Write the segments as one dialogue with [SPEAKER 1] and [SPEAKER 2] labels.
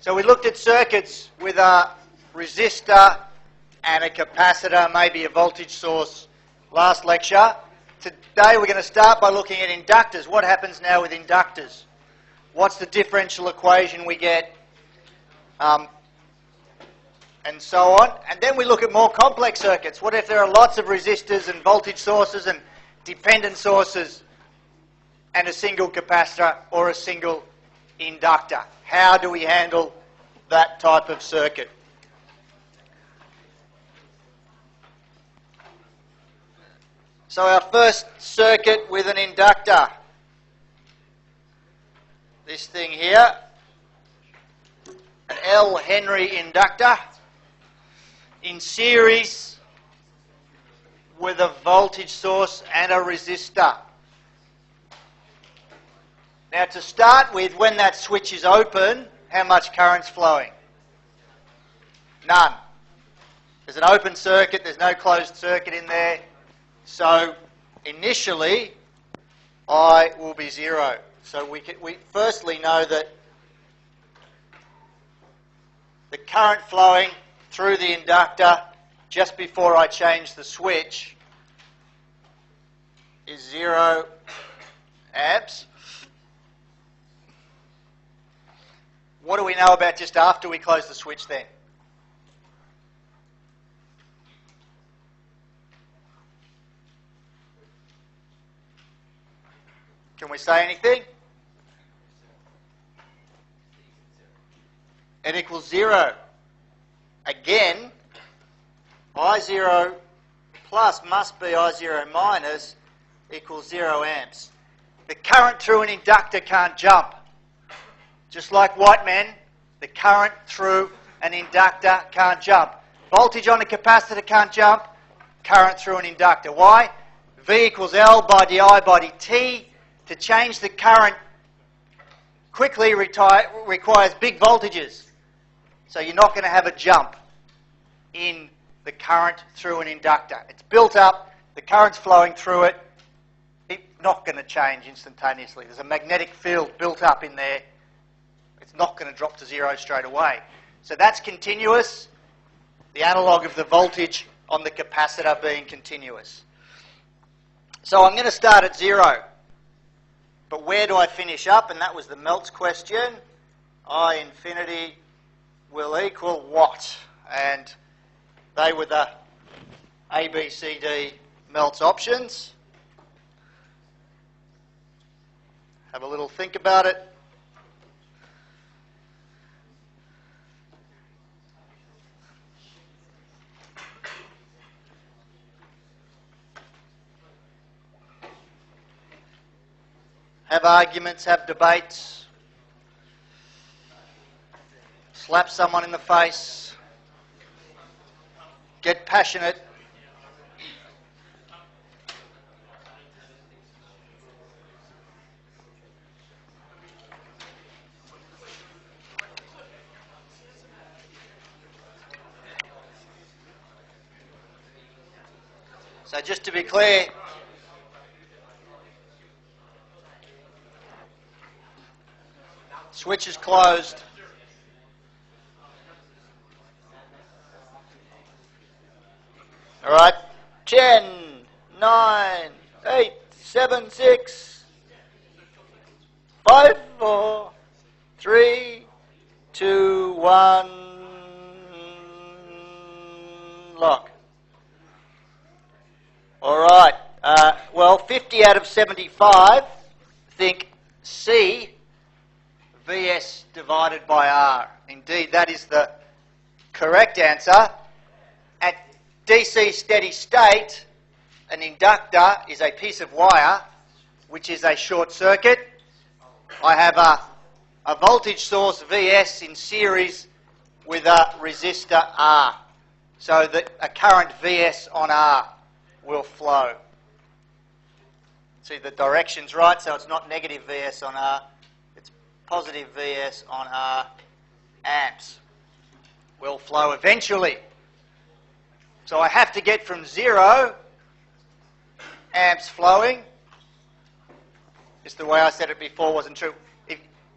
[SPEAKER 1] So we looked at circuits with a resistor and a capacitor, maybe a voltage source, last lecture. Today we're going to start by looking at inductors. What happens now with inductors? What's the differential equation we get? And so on. And then we look at more complex circuits. What if there are lots of resistors and voltage sources and dependent sources and a single capacitor or a single inductor? How do we handle that type of circuit? So our first circuit with an inductor, this thing here, an L10.3 inductor in series with a voltage source and a resistor. Now to start with, when that switch is open, how much current's flowing? None. There's an open circuit, there's no closed circuit in there. So initially, I will be 0. So we firstly know that the current flowing through the inductor just before I change the switch is 0 amps. What do we know about just after we close the switch then? Can we say anything? It equals 0. Again, I0 plus must be I0 minus equals 0 amps. The current through an inductor can't jump. Just like white men, the current through an inductor can't jump. Voltage on a capacitor can't jump, current through an inductor. Why? V equals L by di by dt. To change the current quickly requires big voltages. So you're not going to have a jump in the current through an inductor. It's built up, the current's flowing through it, it's not going to change instantaneously. There's a magnetic field built up in there. It's not going to drop to 0 straight away. So that's continuous, the analogue of the voltage on the capacitor being continuous. So I'm going to start at 0. But where do I finish up? And that was the melts question. I infinity will equal what? And they were the A, B, C, D melts options. Have a little think about it. Have arguments, have debates, slap someone in the face, get passionate. So just to be clear, switch is closed. All right. 10, 9, 8, 7, 6, 5, 4, 3, 2, 1. Lock. All right. Well, 50 out of 75 think C, Vs divided by R. Indeed, that is the correct answer. At DC steady state, an inductor is a piece of wire which is a short circuit. I have a voltage source Vs in series with a resistor R. So that a current Vs on R will flow. See, the direction's right, so it's not negative Vs on R. Positive Vs on R amps will flow eventually. So I have to get from 0 amps flowing. Just the way I said it before wasn't true.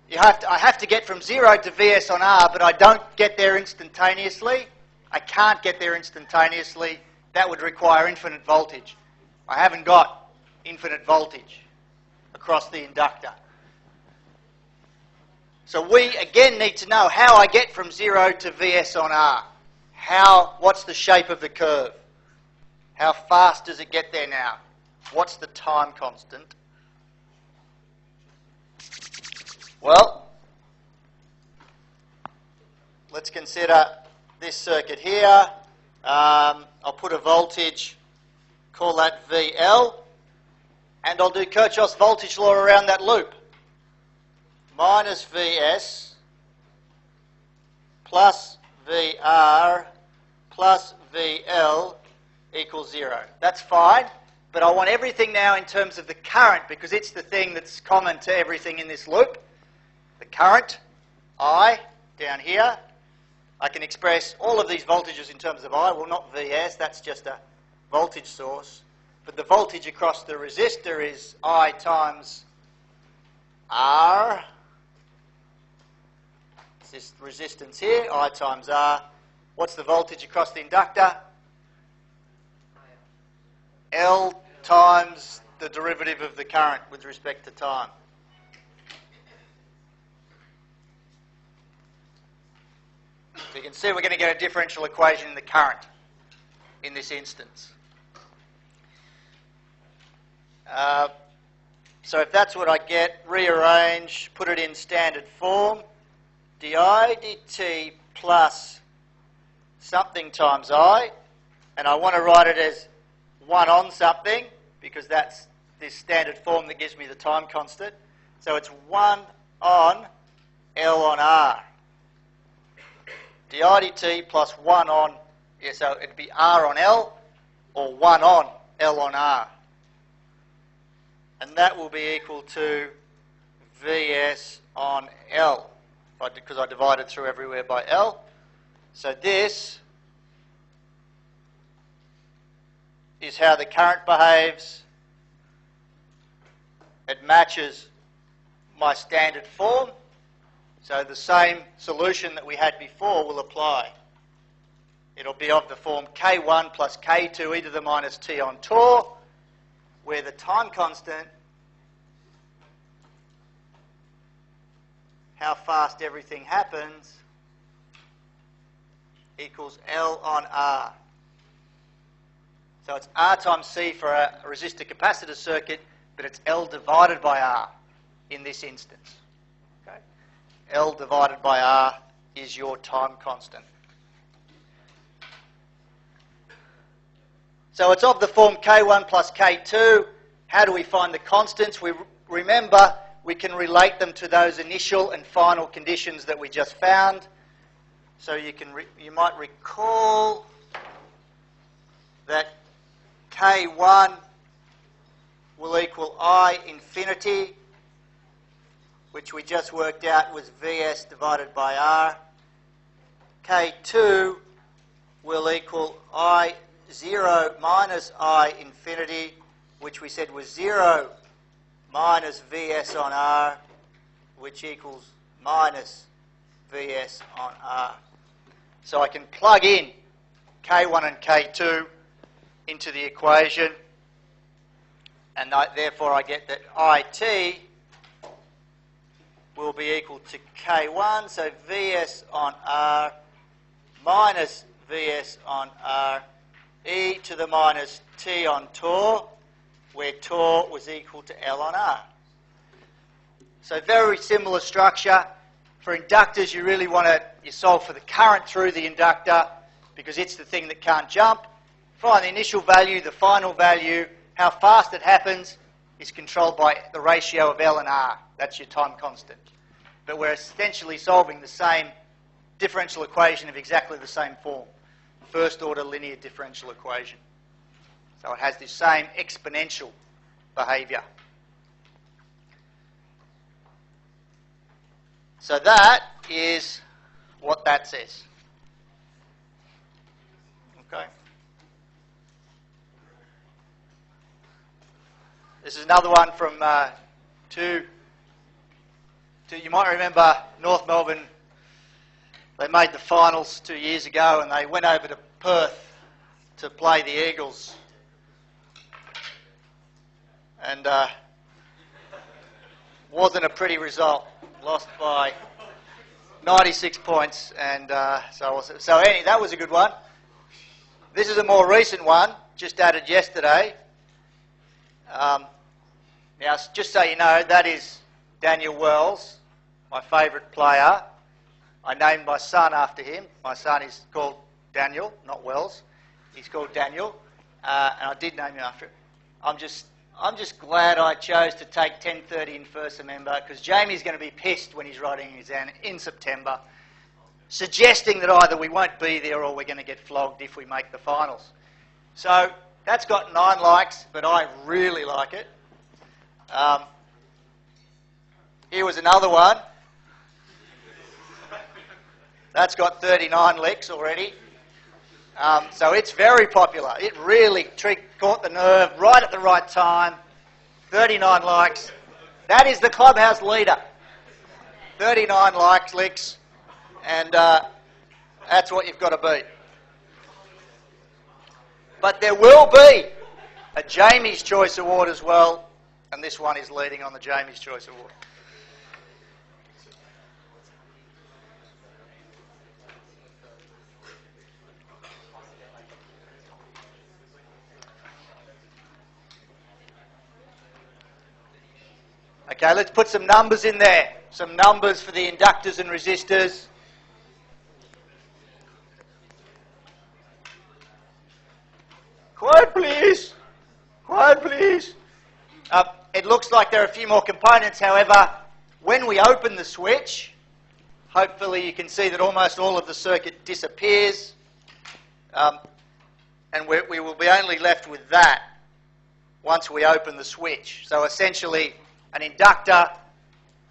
[SPEAKER 1] I have to get from 0 to Vs on R, but I don't get there instantaneously. I can't get there instantaneously. That would require infinite voltage. I haven't got infinite voltage across the inductor. So we again need to know how I get from 0 to Vs on R. What's the shape of the curve? How fast does it get there now? What's the time constant? Well, let's consider this circuit here. I'll put a voltage, call that VL, and I'll do Kirchhoff's voltage law around that loop. Minus Vs plus VR plus VL equals 0. That's fine, but I want everything now in terms of the current because it's the thing that's common to everything in this loop. The current, I, down here. I can express all of these voltages in terms of I. Well, not Vs, that's just a voltage source. But the voltage across the resistor is I times R. It's this resistance here, I times R. What's the voltage across the inductor? L times the derivative of the current with respect to time. So you can see we're going to get a differential equation in the current in this instance. So if that's what I get, rearrange, put it in standard form. di dt plus something times I. And I want to write it as 1 on something because that's this standard form that gives me the time constant. So it's 1 on L on R. di dt plus 1 on, so it'd be R on L or 1 on L on R. And that will be equal to Vs on L because I divided through everywhere by L. So this is how the current behaves. It matches my standard form. So the same solution that we had before will apply. It'll be of the form K1 plus K2 e to the minus t on tau, where the time constant, how fast everything happens, equals L on R. So it's R times C for a resistor capacitor circuit, but it's L divided by R in this instance. Okay? L divided by R is your time constant. So it's of the form K1 plus K2. How do we find the constants? Remember, we can relate them to those initial and final conditions that we just found. So you might recall that K1 will equal I infinity, which we just worked out was Vs divided by R. K2 will equal I0 minus I infinity, which we said was 0 minus Vs on R, which equals minus Vs on R. So I can plug in K1 and K2 into the equation, and therefore I get that IT will be equal to K1, so Vs on R minus Vs on R e to the minus t on tau, where tau was equal to L on R. So very similar structure. For inductors, you really want to solve for the current through the inductor because it's the thing that can't jump. Find the initial value, the final value. How fast it happens is controlled by the ratio of L and R. That's your time constant. But we're essentially solving the same differential equation of exactly the same form. First order linear differential equation. So it has the same exponential behaviour. So that is what that says. Okay. This is another one from 2 You might remember North Melbourne, they made the finals 2 years ago and they went over to Perth to play the Eagles. And wasn't a pretty result. Lost by 96 points. And so anyway, that was a good one. This is a more recent one, just added yesterday. Now, just so you know, that is Daniel Wells, my favourite player. I named my son after him. My son is called Daniel, not Wells. He's called Daniel, and I did name him after him. I'm just glad I chose to take 10.30 in first member, because Jamie's going to be pissed when he's writing his exam in September, suggesting that either we won't be there or we're going to get flogged if we make the finals. So that's got 9 likes, but I really like it. Here was another one. That's got 39 licks already. So it's very popular. It really caught the nerve right at the right time. 39 likes. That is the clubhouse leader. 39 likes, licks, and that's what you've got to beat. But there will be a Jamie's Choice Award as well, and this one is leading on the Jamie's Choice Award. Okay, let's put some numbers in there. Some numbers for the inductors and resistors. Quiet, please. Quiet, please. It looks like there are a few more components. However, when we open the switch, hopefully you can see that almost all of the circuit disappears. And we will be only left with that once we open the switch. So essentially, an inductor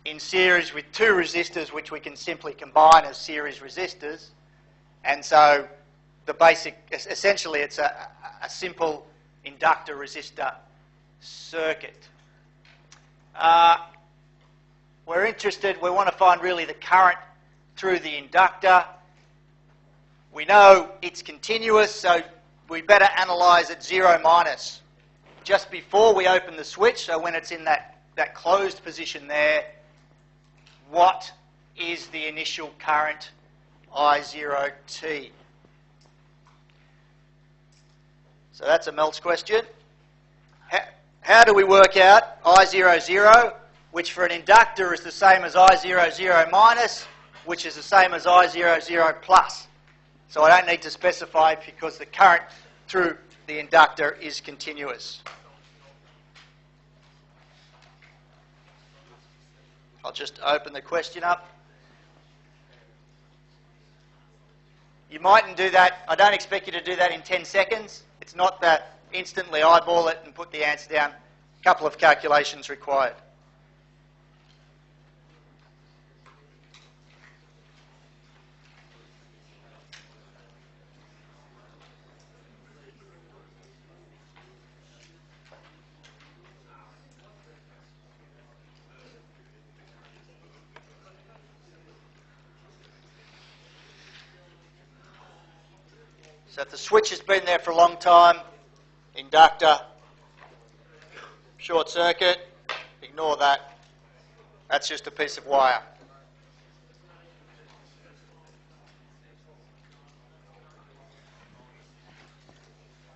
[SPEAKER 1] in series with 2 resistors, which we can simply combine as series resistors. And so the basic, essentially it's a simple inductor resistor circuit. We're interested, we want to find really the current through the inductor. We know it's continuous, so we better analyse at 0 minus just before we open the switch, so when it's in that closed position there, what is the initial current I0T? So that's a Melt's question. How do we work out I00, which for an inductor is the same as I00 minus, which is the same as I00 plus? So I don't need to specify because the current through the inductor is continuous. I'll just open the question up. You mightn't do that. I don't expect you to do that in 10 seconds. It's not that instantly eyeball it and put the answer down. A couple of calculations required. So if the switch has been there for a long time, inductor, short circuit, ignore that. That's just a piece of wire.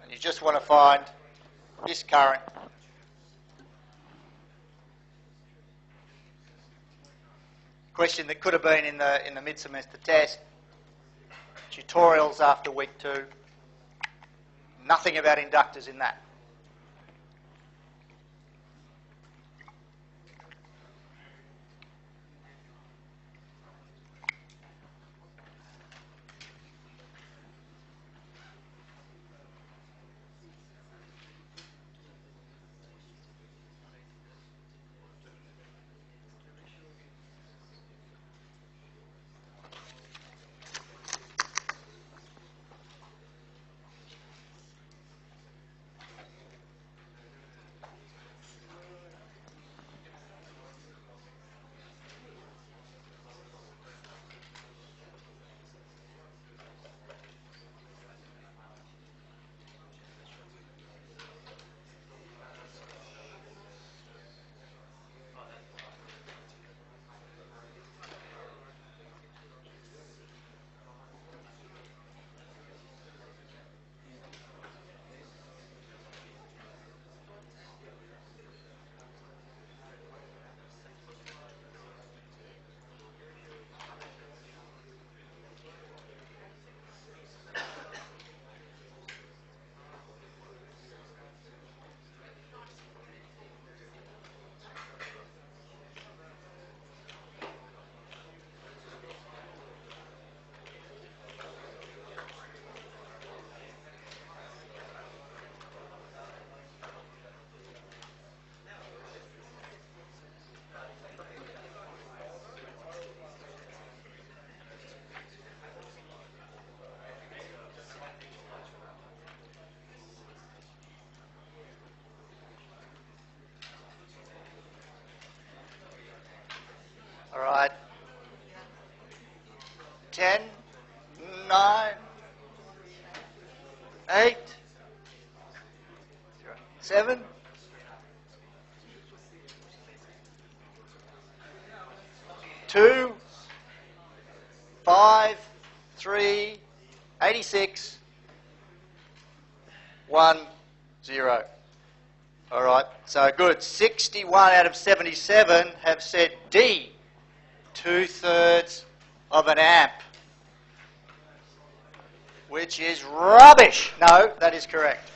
[SPEAKER 1] And you just want to find this current. Question that could have been in the mid-semester test. Tutorials after week 2. Nothing about inductors in that. 10, 9, 8, 7, 2, 5, 3, 86, 1, 0. All right, so good. 61 out of 77 have said D, 2/3 of an amp, which is rubbish. No, that is correct.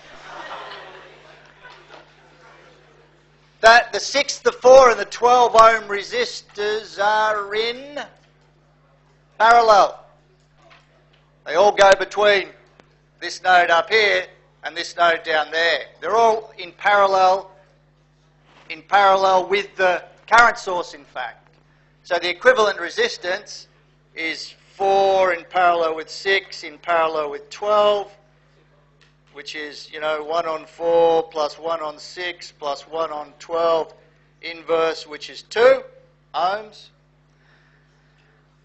[SPEAKER 1] The 6, the 4 and the 12 ohm resistors are in parallel. They all go between this node up here and this node down there. They're all in parallel with the current source, in fact. So the equivalent resistance is 4 in parallel with 6 in parallel with 12, which is, 1 on 4 plus 1 on 6 plus 1 on 12 inverse, which is 2 ohms.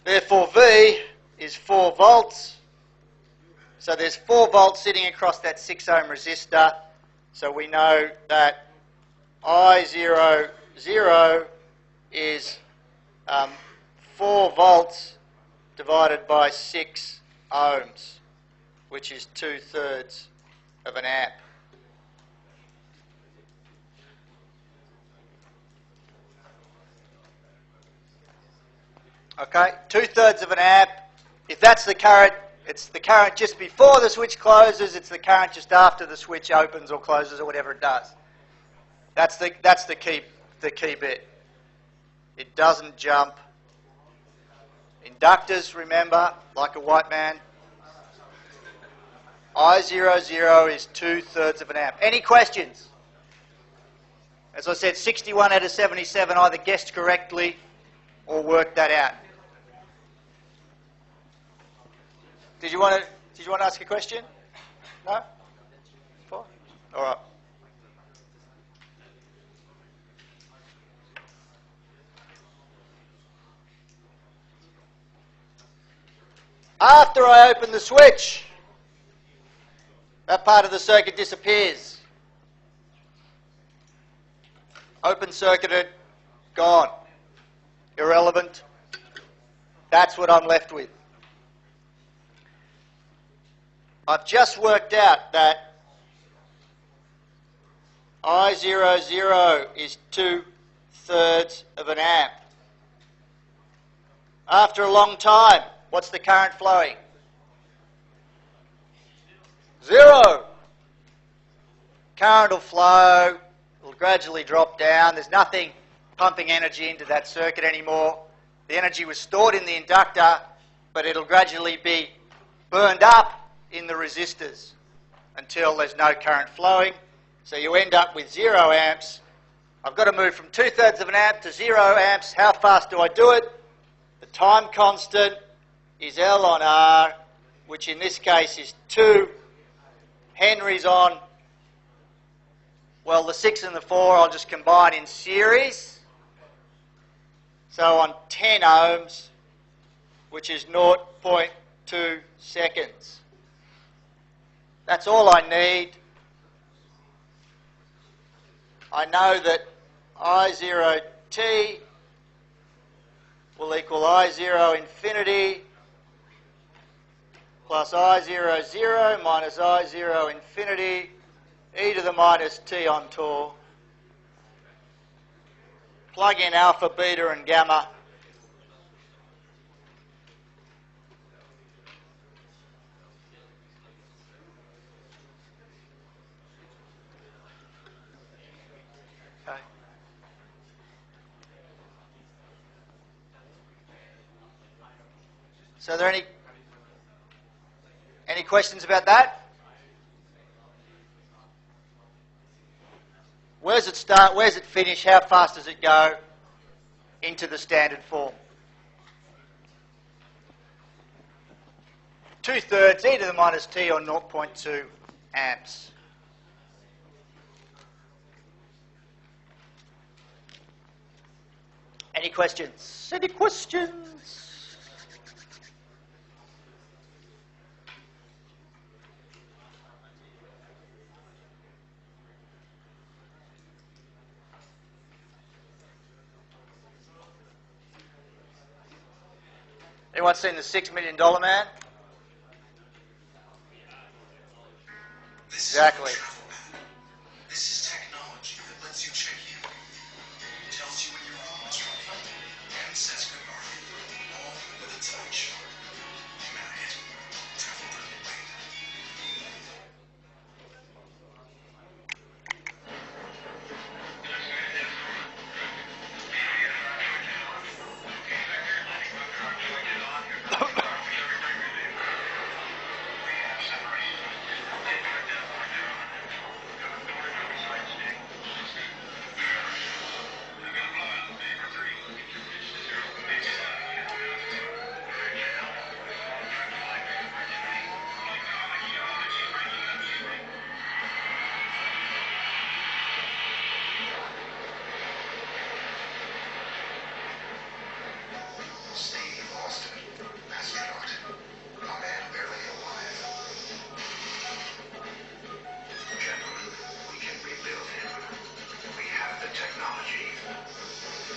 [SPEAKER 1] Therefore, V is 4 volts. So there's 4 volts sitting across that 6 ohm resistor. So we know that I00 is 4 volts divided by 6 ohms, which is 2/3 of an amp. Okay, 2/3 of an amp. If that's the current, it's the current just before the switch closes, it's the current just after the switch opens or closes or whatever it does. That's the key bit. It doesn't jump. Inductors, remember, like a white man. I00 is 2/3 of an amp. Any questions? As I said, 61 out of 77 either guessed correctly or worked that out. Did you want to ask a question? No? Fine. All right. After I open the switch, that part of the circuit disappears. Open circuited, gone. Irrelevant. That's what I'm left with. I've just worked out that I00 is 2/3 of an amp. After a long time, what's the current flowing? 0. Current will flow, it'll gradually drop down. There's nothing pumping energy into that circuit anymore. The energy was stored in the inductor, but it'll gradually be burned up in the resistors until there's no current flowing. So you end up with 0 amps. I've got to move from 2/3 of an amp to 0 amps. How fast do I do it? The time constant is L on R, which in this case is 2 henries on, well, the 6 and the 4 I'll just combine in series. So on 10 ohms, which is 0.2 seconds. That's all I need. I know that I0t will equal I0 infinity plus I00 minus I0 infinity e to the minus t on tau. Plug in alpha, beta and gamma. Okay. So are there any questions about that? Where does it start? Where does it finish? How fast does it go into the standard form? 2/3 e to the minus t or 0.2 amps. Any questions? Any questions? Anyone seen the $6 Million Man? Exactly.
[SPEAKER 2] This is technology that lets you check in. Tells you when your room is right. And says good morning. All with a touch. Now hit travel doesn't wait.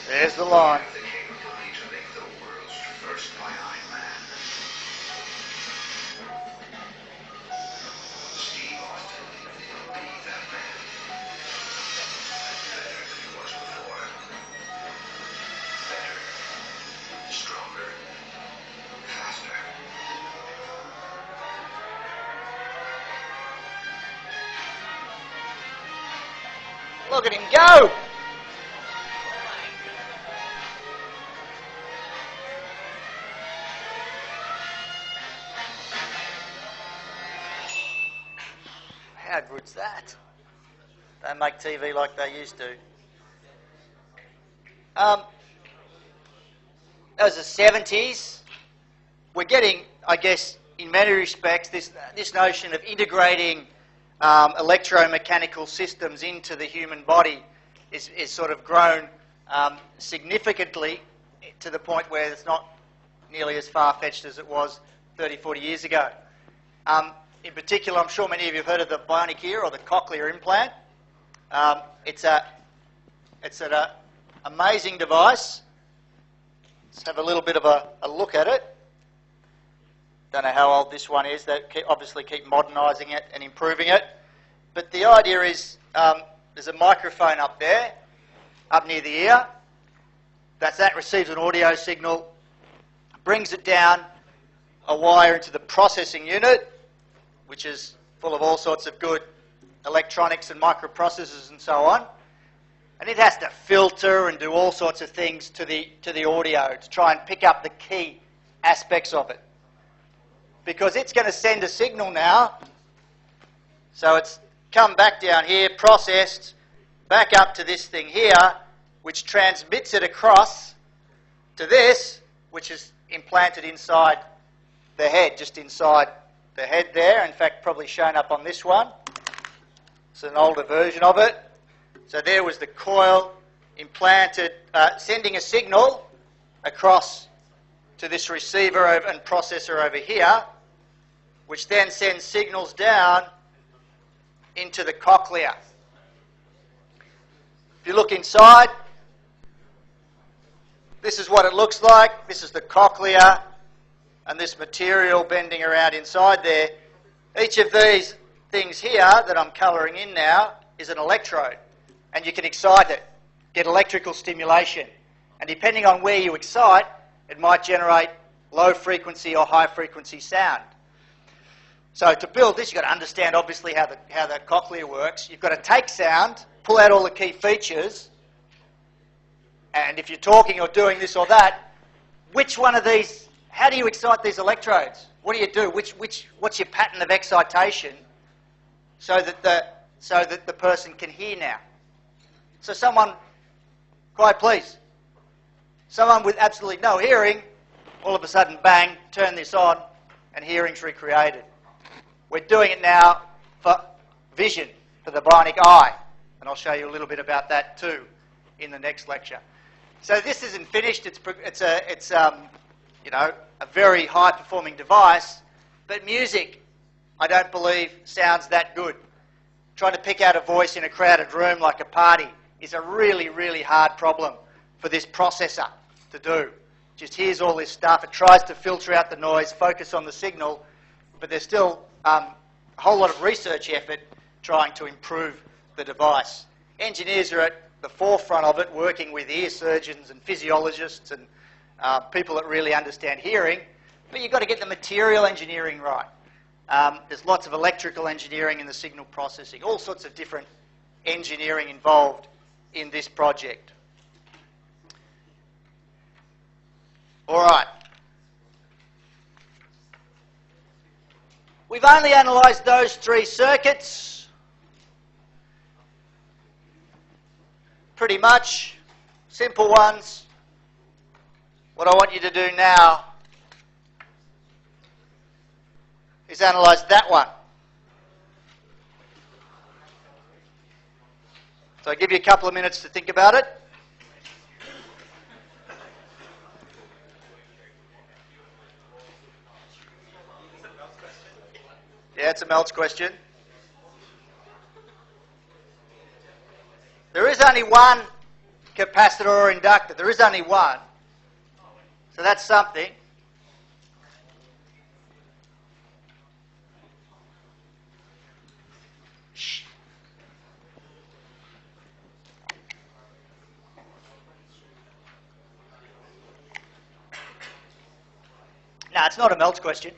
[SPEAKER 1] There's the line.
[SPEAKER 2] The capability to make the world's first bionic man. Steve Austin will be that man. Better than he was before. Better. Stronger. Faster.
[SPEAKER 1] Look at him go! How good's that? They make TV like they used to. That was the 70s. We're getting, I guess, in many respects, this notion of integrating electromechanical systems into the human body is sort of grown significantly to the point where it's not nearly as far-fetched as it was 30, 40 years ago. In particular, I'm sure many of you have heard of the Bionic Ear or the cochlear implant. It's an amazing device. Let's have a little bit of a look at it. Don't know how old this one is. They obviously keep modernising it and improving it. But the idea is there's a microphone up there, up near the ear. That receives an audio signal, brings it down a wire into the processing unit, which is full of all sorts of good electronics and microprocessors and so on. And it has to filter and do all sorts of things to the audio to try and pick up the key aspects of it. Because it's going to send a signal now. So it's come back down here, processed, back up to this thing here, which transmits it across to this, which is implanted inside the head, just inside the head there. In fact, probably shown up on this one. It's an older version of it. So there was the coil implanted, sending a signal across to this receiver and processor over here, which then sends signals down into the cochlea. If you look inside, this is what it looks like. This is the cochlea and this material bending around inside there. Each of these things here that I'm colouring in now is an electrode, and you can excite it, get electrical stimulation, and depending on where you excite, it might generate low frequency or high frequency sound. So to build this, you've got to understand obviously how the cochlea works. You've got to take sound, pull out all the key features, and if you're talking or doing this or that, which one of these, how do you excite these electrodes? What do you do? What's your pattern of excitation so that the person can hear now? So someone, quiet please, someone with absolutely no hearing, all of a sudden, bang, turn this on, and hearing's recreated. We're doing it now for vision, for the bionic eye, and I'll show you a little bit about that too in the next lecture. So this isn't finished. It's a very high-performing device, but music, I don't believe, sounds that good. Trying to pick out a voice in a crowded room like a party is a really, really hard problem for this processor to do. just hears all this stuff. It tries to filter out the noise, focus on the signal, but there's still a whole lot of research effort trying to improve the device. Engineers are at the forefront of it, working with ear surgeons and physiologists and people that really understand hearing, but you've got to get the material engineering right. There's lots of electrical engineering in the signal processing, all sorts of different engineering involved in this project. All right. We've only analysed those 3 circuits. Pretty much simple ones. What I want you to do now is analyse that one. So I'll give you a couple of minutes to think about it. Yeah, it's a Mel's question. There is only one capacitor or inductor. There is only one. So that's something. Shh. No, it's not a Mel's question.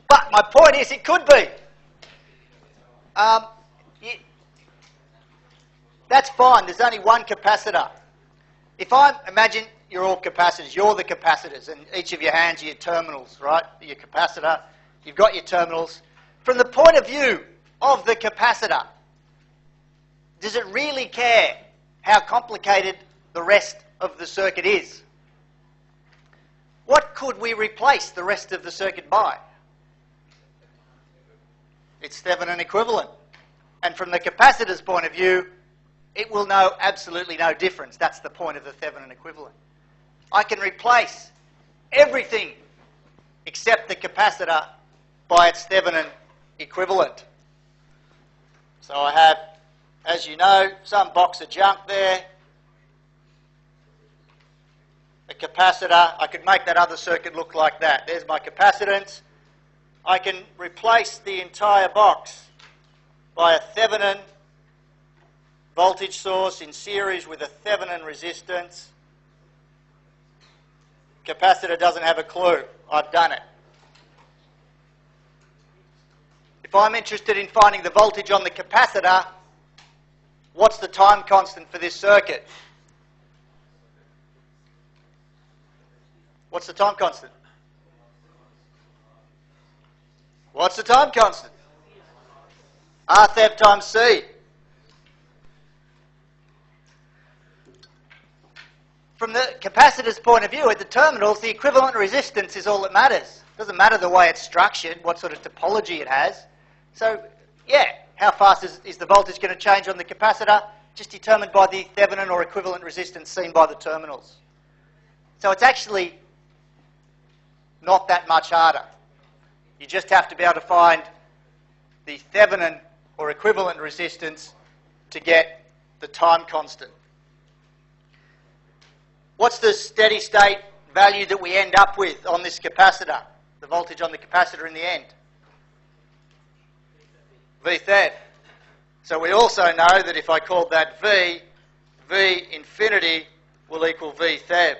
[SPEAKER 1] But my point is, it could be. That's fine. There's only one capacitor. If imagine you're all capacitors. You're the capacitors, and each of your hands are your terminals, right? Your capacitor. You've got your terminals. From the point of view of the capacitor, does it really care how complicated the rest of the circuit is? What could we replace the rest of the circuit by? It's Thevenin equivalent. And from the capacitor's point of view, it will know absolutely no difference. That's the point of the Thevenin equivalent. I can replace everything except the capacitor by its Thevenin equivalent. So I have, as you know, some box of junk there. A capacitor. I could make that other circuit look like that. There's my capacitance. I can replace the entire box by a Thevenin voltage source in series with a Thevenin resistance. Capacitor doesn't have a clue. I've done it. If I'm interested in finding the voltage on the capacitor, what's the time constant for this circuit? What's the time constant? What's the time constant? R Thev times C. From the capacitor's point of view, at the terminals, the equivalent resistance is all that matters. It doesn't matter the way it's structured, what sort of topology it has. So, yeah, how fast is the voltage going to change on the capacitor? Just determined by the Thevenin or equivalent resistance seen by the terminals. So it's actually not that much harder. You just have to be able to find the Thevenin or equivalent resistance to get the time constant. What's the steady state value that we end up with on this capacitor? The voltage on the capacitor in the end? V Thev. So we also know that if I called that V, V infinity will equal V Thev.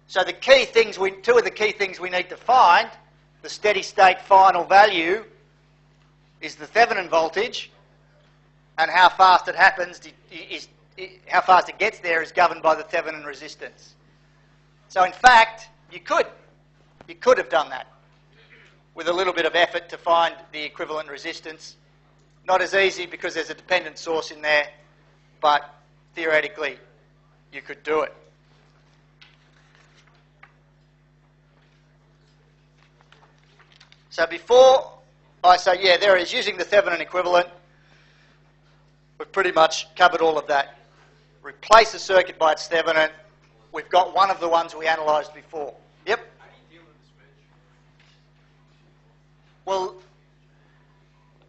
[SPEAKER 1] So the key things two of the key things we need to find, the steady state final value, is the Thevenin voltage, and how fast it happens how fast it gets there is governed by the Thevenin resistance. So in fact, you could have done that with a little bit of effort to find the equivalent resistance. Not as easy because there's a dependent source in there, but theoretically you could do it. So before I say, yeah, there it is, using the Thevenin equivalent, we've pretty much covered all of that. Replace a circuit by its Thevenin. We've got one of the ones we analysed before. Yep?
[SPEAKER 3] How do you deal with the switch?
[SPEAKER 1] Well,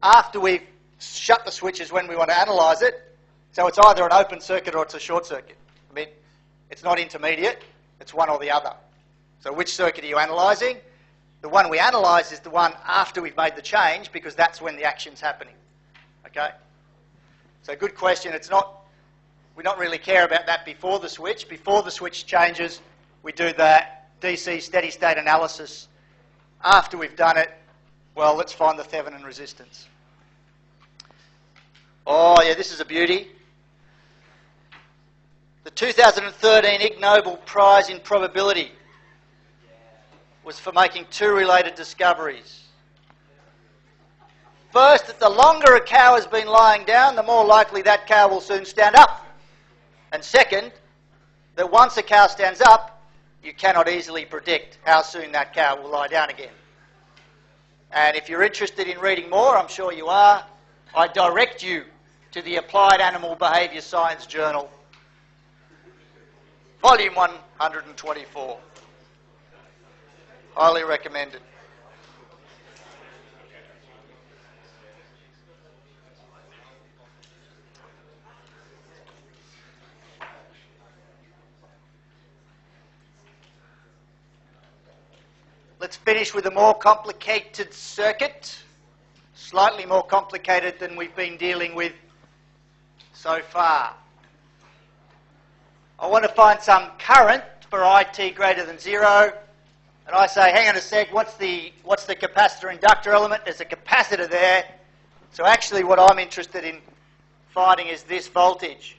[SPEAKER 1] after we've shut the switch is when we want to analyse it. So it's either an open circuit or it's a short circuit. I mean, It's not intermediate, it's one or the other. So which circuit are you analysing? The one we analyse is the one after we've made the change, because that's when the action's happening. Okay? So good question. We don't really care about that before the switch. Before the switch changes, we do the DC steady state analysis. After we've done it, well, let's find the Thevenin resistance. Oh yeah, this is a beauty. The 2013 Ig Nobel Prize in Probability was for making two related discoveries. First, that the longer a cow has been lying down, the more likely that cow will soon stand up. And second, that once a cow stands up, you cannot easily predict how soon that cow will lie down again. And if you're interested in reading more, I'm sure you are, I direct you to the Applied Animal Behaviour Science Journal, Volume 124. Highly recommended. Let's finish with a more complicated circuit, slightly more complicated than we've been dealing with so far. I want to find some current for IT greater than 0, and I say, hang on a sec, what's the capacitor inductor element? There's a capacitor there. So actually what I'm interested in finding is this voltage.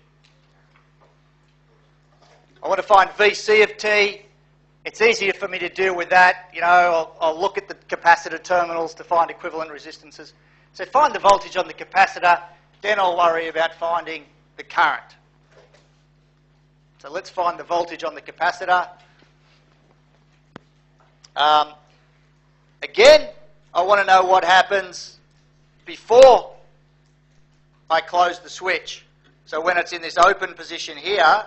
[SPEAKER 1] I want to find VC of T. It's easier for me to deal with that. You know, I'll look at the capacitor terminals to find equivalent resistances. So find the voltage on the capacitor, then I'll worry about finding the current. So let's find the voltage on the capacitor. Again, I want to know what happens before I close the switch. So when it's in this open position here,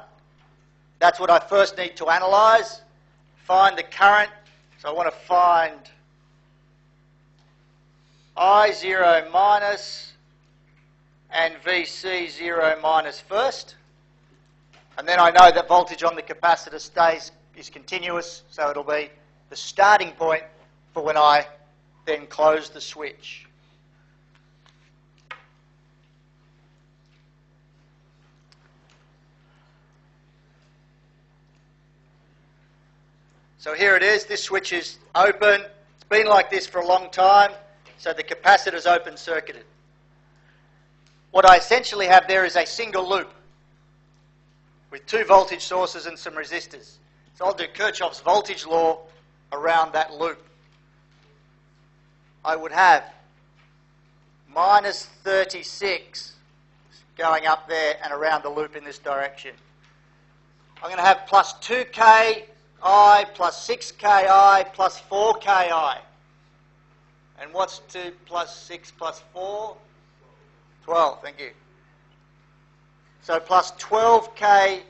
[SPEAKER 1] that's what I first need to analyse. Find the current. So I want to find I0 minus and VC0 minus first. And then I know that voltage on the capacitor is continuous, so it'll be the starting point for when I then close the switch. So here it is. This switch is open. It's been like this for a long time, so the capacitor's open circuited. What I essentially have there is a single loop with two voltage sources and some resistors. So I'll do Kirchhoff's voltage law around that loop. I would have minus 36 going up there and around the loop in this direction. I'm going to have plus 2Ki plus 6Ki plus 4Ki. And what's 2 plus 6 plus 4? 12, thank you. So plus 12K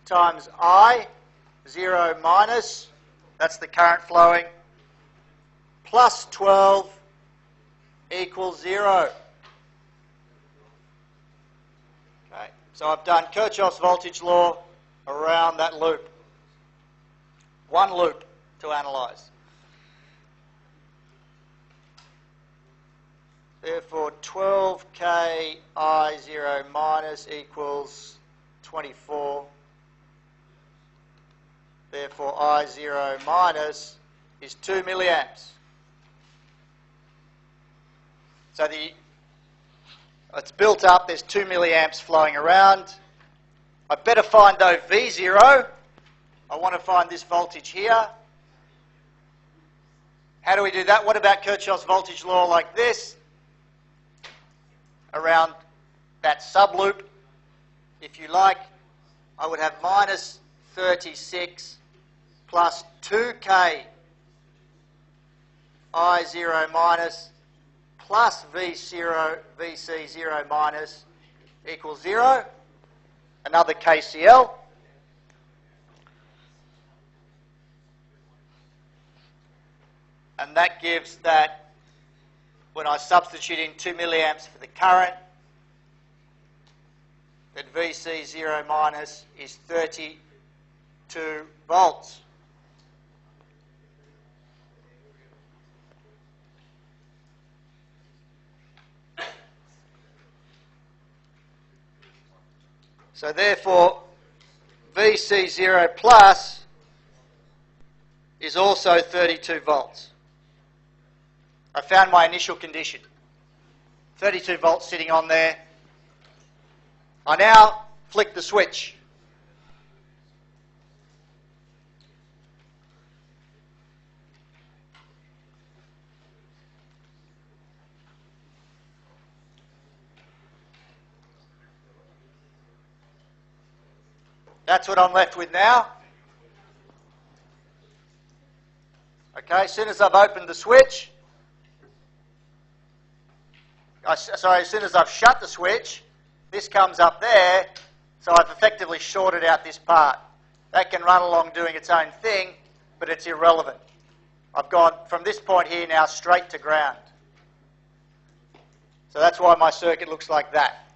[SPEAKER 1] times I, 0 minus, that's the current flowing, plus 12 equals 0. Okay, so I've done Kirchhoff's voltage law around that loop. One loop to analyse. Therefore, 12K I0 minus equals 24. Therefore, I0 minus is 2 milliamps. So it's built up, there's 2 milliamps flowing around. I better find though V0. I want to find this voltage here. How do we do that? What about Kirchhoff's voltage law like this? Around that subloop, if you like, I would have minus 36 plus 2K I0 minus plus VC0 minus equals 0. Another KCL. And that gives that, when I substitute in 2 milliamps for the current, that VC0 minus is 30 volts. So therefore, VC0 plus is also 32 volts. I found my initial condition. 32 volts sitting on there. I now flick the switch. That's what I'm left with now. Okay, as soon as I've opened the switch, as soon as I've shut the switch, this comes up there, so I've effectively shorted out this part. That can run along doing its own thing, but it's irrelevant. I've gone from this point here now straight to ground. So that's why my circuit looks like that.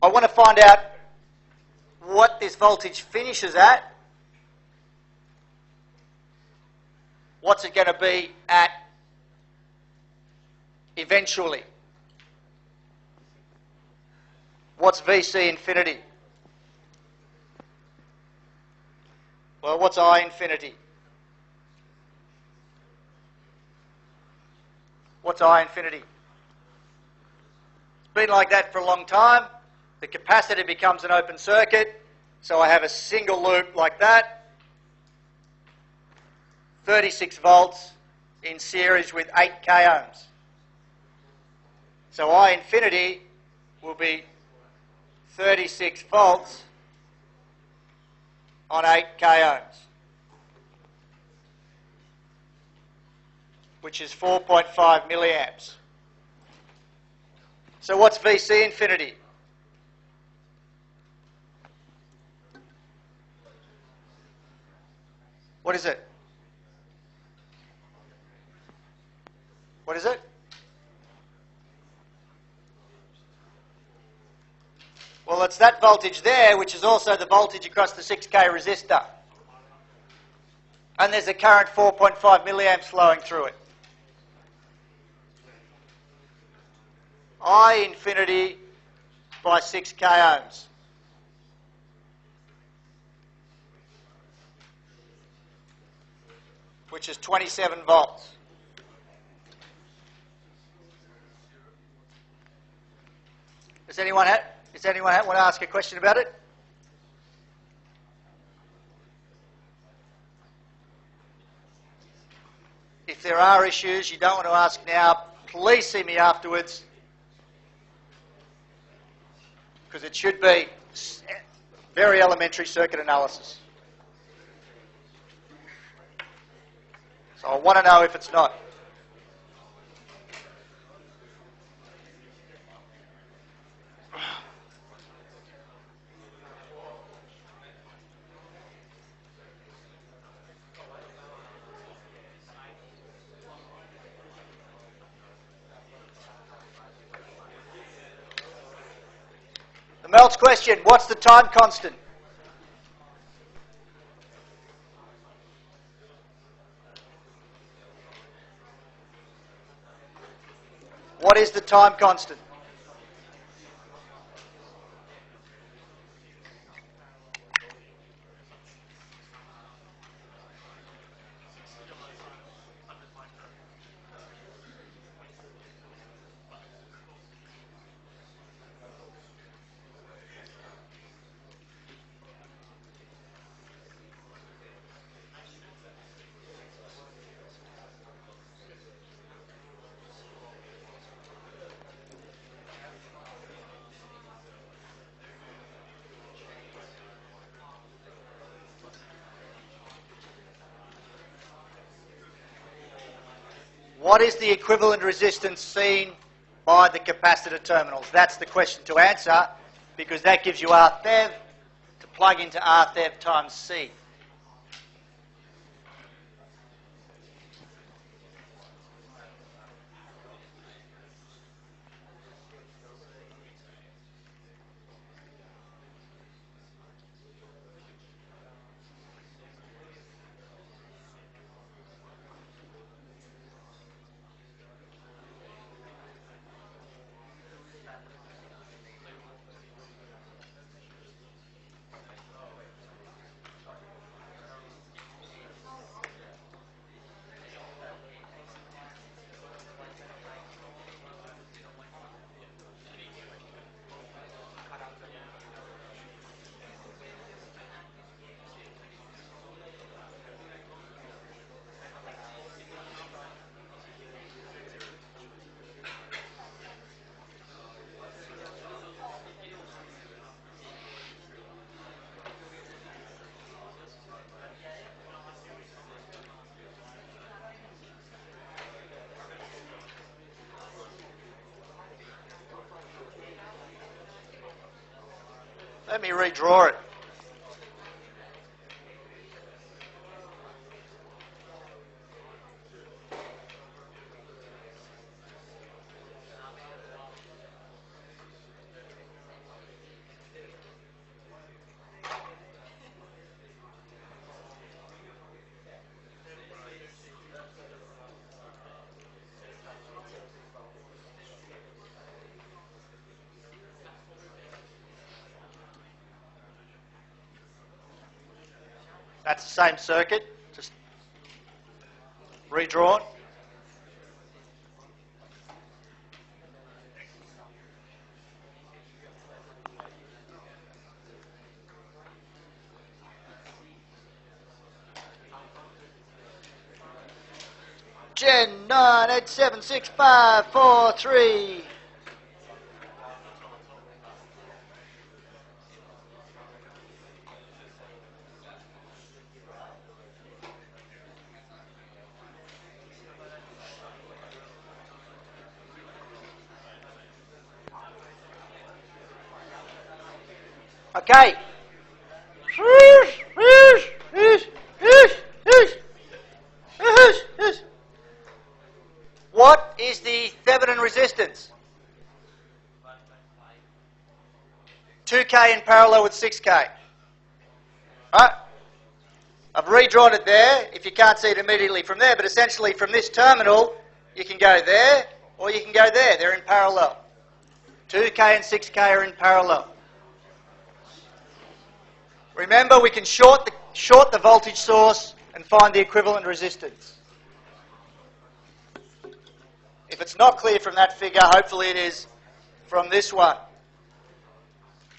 [SPEAKER 1] I want to find out what this voltage finishes at. What's it going to be at eventually? What's VC infinity? Well, what's I infinity? What's I infinity? It's been like that for a long time. The capacitor becomes an open circuit, so I have a single loop like that. 36 volts in series with 8 k ohms. So I infinity will be 36 volts on 8 k ohms, which is 4.5 milliamps. So what's VC infinity? What is it? What is it? Well, it's that voltage there, which is also the voltage across the 6K resistor. And there's a current 4.5 milliamps flowing through it. I infinity by 6 k ohms. Which is 27 volts. Does anyone want to ask a question about it? If there are issues you don't want to ask now, please see me afterwards, because it should be very elementary circuit analysis. So I want to know if it's not. The Melt's question, what's the time constant? What is the time constant? What is the equivalent resistance seen by the capacitor terminals? That's the question to answer, because that gives you Rthev to plug into Rthev times C. Let me redraw it. That's the same circuit, just redrawn. Gen 9876543. Okay. What is the Thevenin resistance? 2K in parallel with 6K. Right? I've redrawn it there, if you can't see it immediately from there, but essentially from this terminal, you can go there, or you can go there. They're in parallel. 2K and 6K are in parallel. Remember, we can short the voltage source and find the equivalent resistance. If it's not clear from that figure, hopefully it is from this one.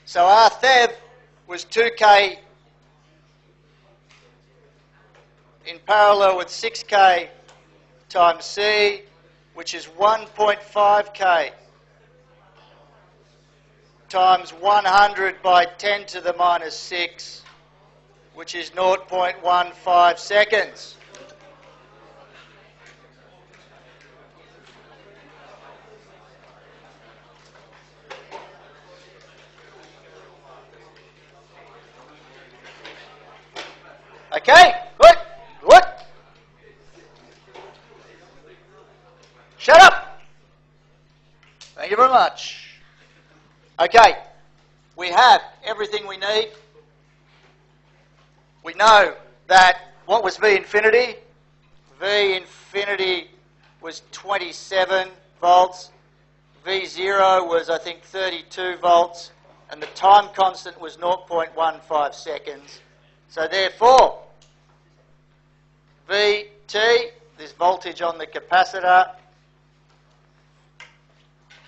[SPEAKER 1] So our Thev was 2K in parallel with 6K times C, which is 1.5K times 100 by 10 to the minus 6, which is 0.15 seconds. Okay, good. Shut up. Thank you very much. Okay, we have everything we need. We know that what was V infinity? V infinity was 27 volts. V0 was, I think, 32 volts. And the time constant was 0.15 seconds. So therefore, Vt, this voltage on the capacitor,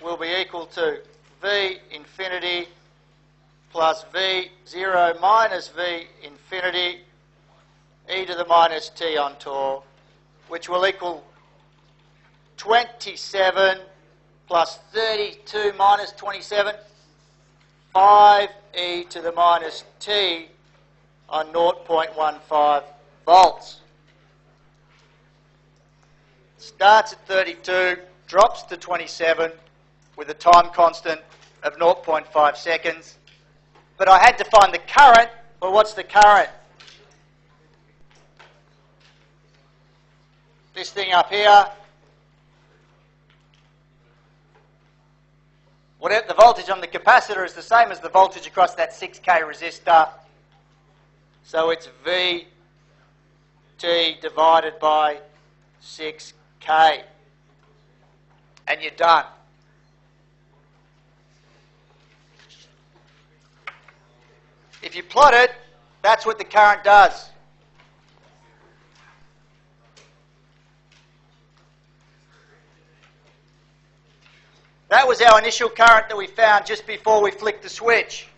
[SPEAKER 1] will be equal to V infinity plus V0 minus V infinity e to the minus t on tau, which will equal 27 plus 32 minus 27, 5e to the minus t on 0.15 volts. Starts at 32, drops to 27 with a time constant of 0.5 seconds. But I had to find the current. Well, what's the current? This thing up here. Whatever the voltage on the capacitor is the same as the voltage across that 6K resistor. So it's Vt divided by 6K. And you're done. If you plot it, that's what the current does. That was our initial current that we found just before we flicked the switch.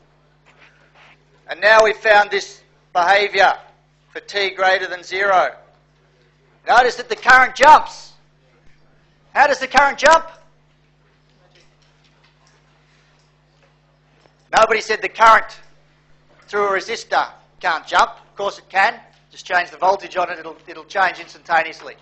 [SPEAKER 1] And now we've found this behaviour for t greater than 0. Notice that the current jumps. How does the current jump? Nobody said the current through a resistor can't jump. Of course it can. Just change the voltage on it, it'll change instantaneously.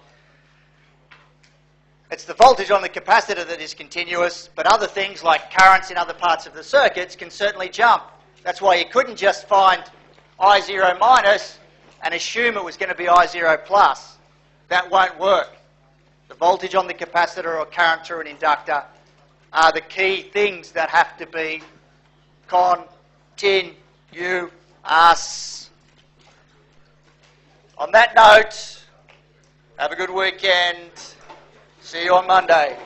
[SPEAKER 1] It's the voltage on the capacitor that is continuous, but other things like currents in other parts of the circuits can certainly jump. That's why you couldn't just find I0 minus and assume it was going to be I0 plus. That won't work. The voltage on the capacitor or current through an inductor are the key things that have to be continuous. On that note, have a good weekend. See you on Monday.